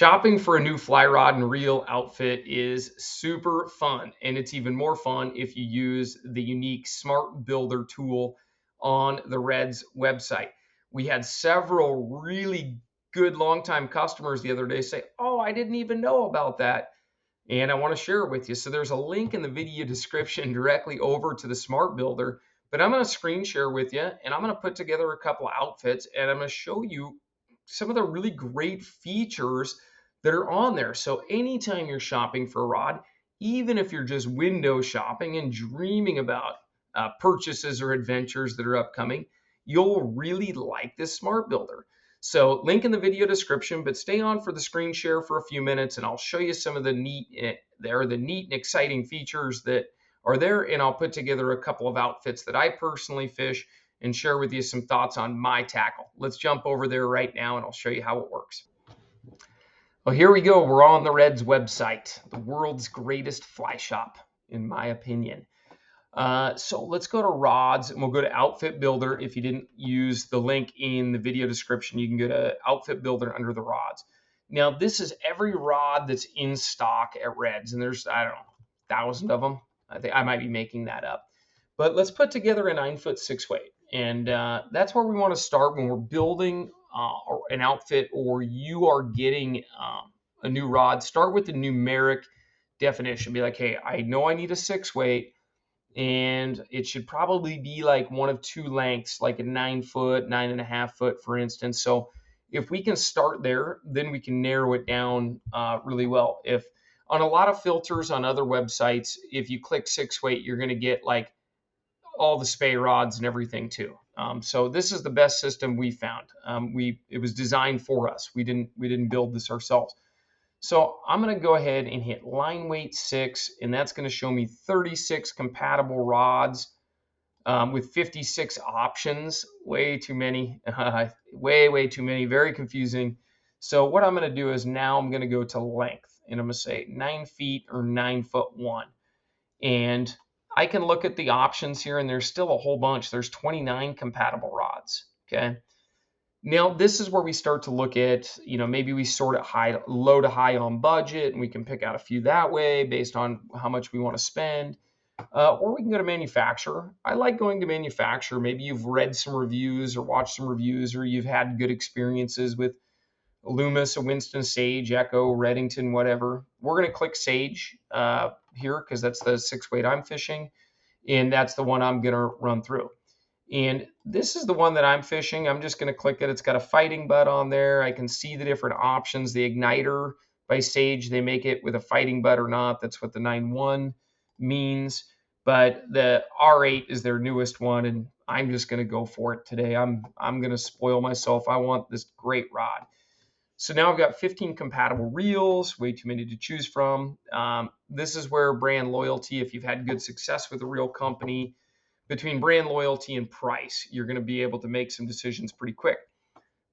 Shopping for a new fly rod and reel outfit is super fun, and it's even more fun if you use the unique SmartBuilder tool on the Reds website. We had several really good longtime customers the other day say, "Oh, I didn't even know about that." And I want to share it with you. So there's a link in the video description directly over to the SmartBuilder, but I'm going to screen share with you and I'm going to put together a couple of outfits and I'm going to show you some of the really great features that are on there. So anytime you're shopping for a rod, even if you're just window shopping and dreaming about purchases or adventures that are upcoming, you'll really like this SmartBuilder. So link in the video description, but stay on for the screen share for a few minutes and I'll show you some of the neat and exciting features that are there. And I'll put together a couple of outfits that I personally fish and share with you some thoughts on my tackle. Let's jump over there right now and I'll show you how it works. Well, here we go. We're on the Reds website, the world's greatest fly shop, in my opinion. So let's go to rods and we'll go to Outfit Builder. If you didn't use the link in the video description, you can go to Outfit Builder under the rods. Now, this is every rod that's in stock at Reds, and there's, I don't know, 1,000 of them. I think I might be making that up. But let's put together a 9-foot 6-weight. And that's where we want to start when we're building an outfit or you are getting a new rod. Start with the numeric definition. Be like, hey, I know I need a 6-weight. And it should probably be like one of two lengths, like a 9-foot, 9.5-foot, for instance. So if we can start there, then we can narrow it down really well. If on a lot of filters on other websites, if you click 6-weight, you're going to get like all the spay rods and everything too. So this is the best system we found. It was designed for us. We didn't build this ourselves. So I'm going to go ahead and hit line weight 6, and that's going to show me 36 compatible rods with 56 options. Way too many, way too many, very confusing. So what I'm going to do is now I'm going to go to length, and I'm going to say 9 feet or 9'1". And I can look at the options here, and there's still a whole bunch. There's 29 compatible rods, okay? Now, this is where we start to look at, maybe we sort it low to high on budget, and we can pick out a few that way based on how much we want to spend. Or we can go to manufacturer. I like going to manufacturer. Maybe you've read some reviews or watched some reviews, or you've had good experiences with Loomis, a Winston Sage, Echo, Redington, whatever. We're going to click Sage here because that's the 6-weight I'm fishing, and that's the one I'm going to run through. And this is the one that I'm fishing. I'm just going to click it. It's got a fighting butt on there. I can see the different options. The igniter by Sage, they make it with a fighting butt or not. That's what the 9.1 means. But the R8 is their newest one, and I'm just going to go for it today. I'm going to spoil myself. I want this great rod. So now I've got 15 compatible reels, way too many to choose from. This is where brand loyalty, if you've had good success with a reel company, between brand loyalty and price, you're going to be able to make some decisions pretty quick.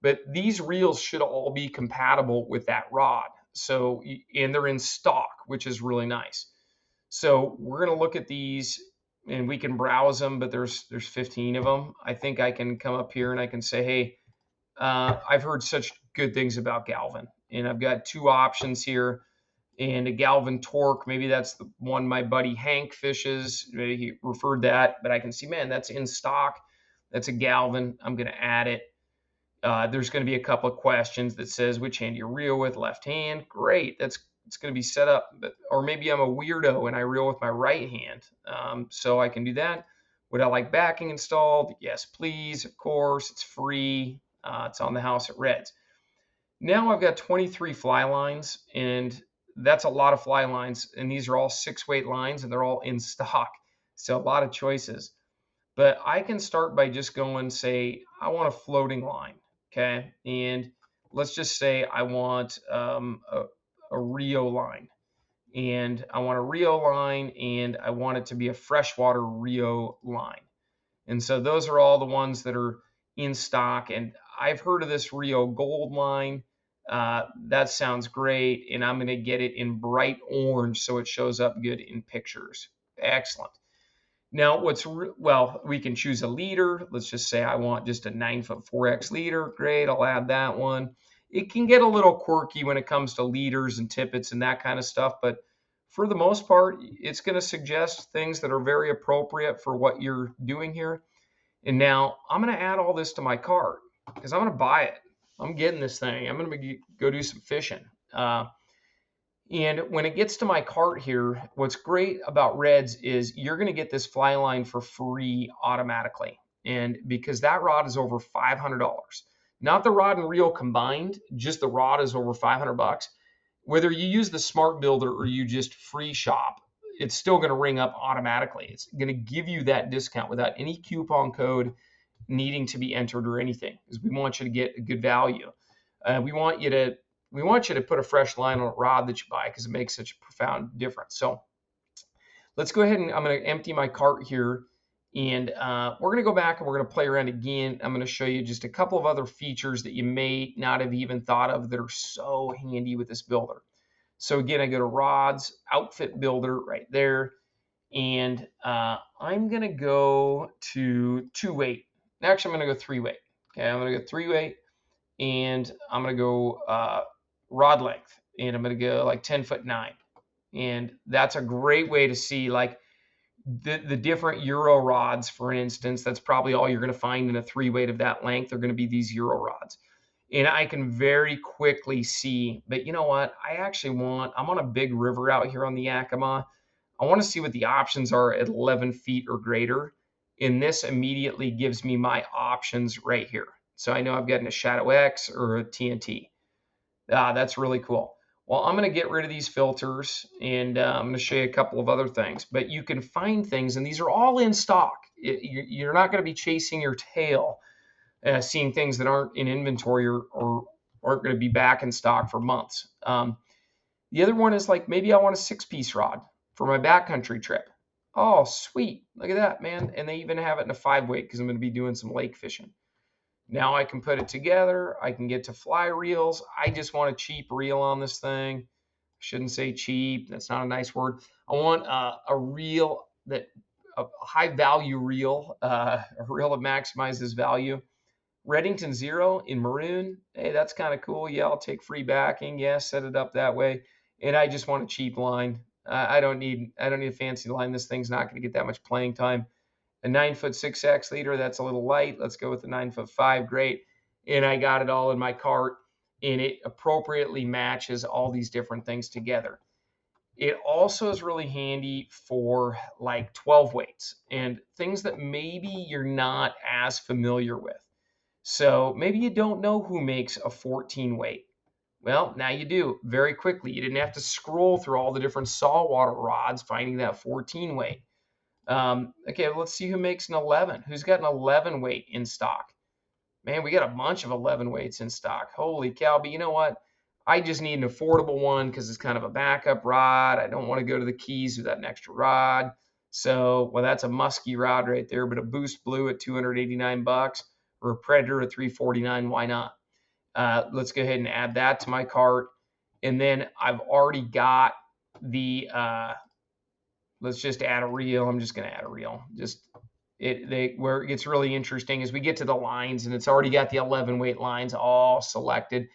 But these reels should all be compatible with that rod. So, and they're in stock, which is really nice. So we're going to look at these and we can browse them, but there's 15 of them. I think I can come up here and I can say, hey, I've heard such good things about Galvin, and I've got two options here. And a Galvin Torque, maybe that's the one my buddy Hank fishes. He referred that, but I can see, man, that's in stock. That's a Galvin. I'm going to add it. There's going to be a couple of questions that says, which hand do you reel with? Left hand. Great. It's going to be set up. Or maybe I'm a weirdo and I reel with my right hand. So I can do that. Would I like backing installed? Yes, please. Of course. It's free. It's on the house at Reds. Now I've got 23 fly lines, and that's a lot of fly lines, and these are all 6-weight lines, and they're all in stock. So a lot of choices. But I can start by just going, say, I want a floating line, okay? And let's just say I want a Rio line. And I want a Rio line, and I want it to be a freshwater Rio line. And so those are all the ones that are in stock. And I've heard of this Rio Gold line. That sounds great, and I'm going to get it in bright orange so it shows up good in pictures. Excellent. Now, we can choose a leader. Let's just say I want just a 9'4" leader. Great, I'll add that one. It can get a little quirky when it comes to leaders and tippets and that kind of stuff, but for the most part, it's going to suggest things that are very appropriate for what you're doing here. And now I'm going to add all this to my cart because I'm going to buy it. I'm getting this thing. I'm going to go do some fishing. And when it gets to my cart here, what's great about Reds is you're going to get this fly line for free automatically. And because that rod is over $500, not the rod and reel combined, just the rod is over $500. Whether you use the SmartBuilder or you just free shop, it's still going to ring up automatically. It's going to give you that discount without any coupon code needing to be entered or anything, because we want you to get a good value. We want you to put a fresh line on a rod that you buy because it makes such a profound difference. So let's go ahead and I'm going to empty my cart here, and we're going to go back and we're going to play around again. I'm going to show you just a couple of other features that you may not have even thought of that are so handy with this builder. So again, I go to Rods, Outfit Builder right there, and I'm going to go to 2-weight. Actually, I'm going to go 3-weight. Okay, I'm going to go 3-weight, and I'm going to go rod length, and I'm going to go like 10'9". And that's a great way to see like the different Euro rods, for instance. That's probably all you're going to find in a 3-weight of that length. They're going to be these Euro rods. And I can very quickly see, but you know what? I'm on a big river out here on the Yakima. I want to see what the options are at 11 feet or greater. And this immediately gives me my options right here. So I know I've got a Shadow X or a TNT. That's really cool. Well, I'm going to get rid of these filters, and I'm going to show you a couple of other things. But you can find things, and these are all in stock. You're not going to be chasing your tail, seeing things that aren't in inventory or aren't going to be back in stock for months. The other one is like maybe I want a 6-piece rod for my backcountry trip. Oh, sweet. Look at that, man. And they even have it in a 5-weight because I'm going to be doing some lake fishing. Now I can put it together. I can get to fly reels. I just want a cheap reel on this thing. I shouldn't say cheap. That's not a nice word. I want a reel a high value reel, a reel that maximizes value. Reddington Zero in maroon. Hey, that's kind of cool. Yeah, I'll take free backing. Yeah, set it up that way. And I just want a cheap line. I don't need a fancy line. This thing's not going to get that much playing time. A 9-foot 6X leader, that's a little light. Let's go with the 9'5", great. And I got it all in my cart, and it appropriately matches all these different things together. It also is really handy for like 12 weights and things that maybe you're not as familiar with. So maybe you don't know who makes a 14 weight. Well, now you do very quickly. You didn't have to scroll through all the different saltwater rods finding that 14 weight. Okay, let's see who makes an 11. Who's got an 11 weight in stock? Man, we got a bunch of 11 weights in stock. Holy cow. But you know what? I just need an affordable one because it's kind of a backup rod. I don't want to go to the Keys without an extra rod. So, well, that's a musky rod right there, but a Boost Blue at $289 or a Predator at $349. Why not? Let's go ahead and add that to my cart. And then I've already got the let's just add a reel. I'm just going to add a reel. Where it gets really interesting is we get to the lines, and it's already got the 11 weight lines all selected.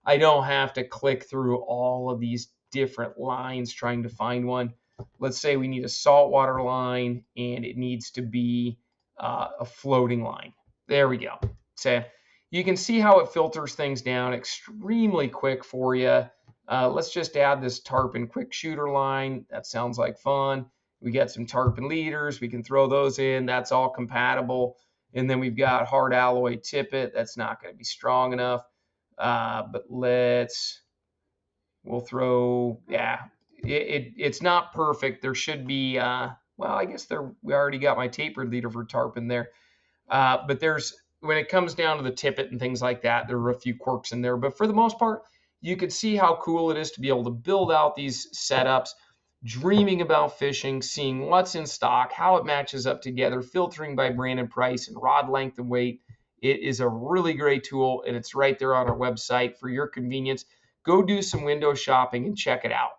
I don't have to click through all of these different lines trying to find one. Let's say we need a saltwater line, and it needs to be a floating line. There we go. So you can see how it filters things down extremely quick for you. Let's just add this tarpon quick shooter line. That sounds like fun. We got some tarpon leaders. We can throw those in. That's all compatible. And then we've got hard alloy tippet. That's not going to be strong enough. But we'll throw, yeah, it's not perfect. There should be, well, I guess we already got my tapered leader for tarpon there. But when it comes down to the tippet and things like that, there are a few quirks in there. But for the most part, you can see how cool it is to be able to build out these setups, dreaming about fishing, seeing what's in stock, how it matches up together, filtering by brand and price and rod length and weight. It is a really great tool, and it's right there on our website for your convenience. Go do some window shopping and check it out.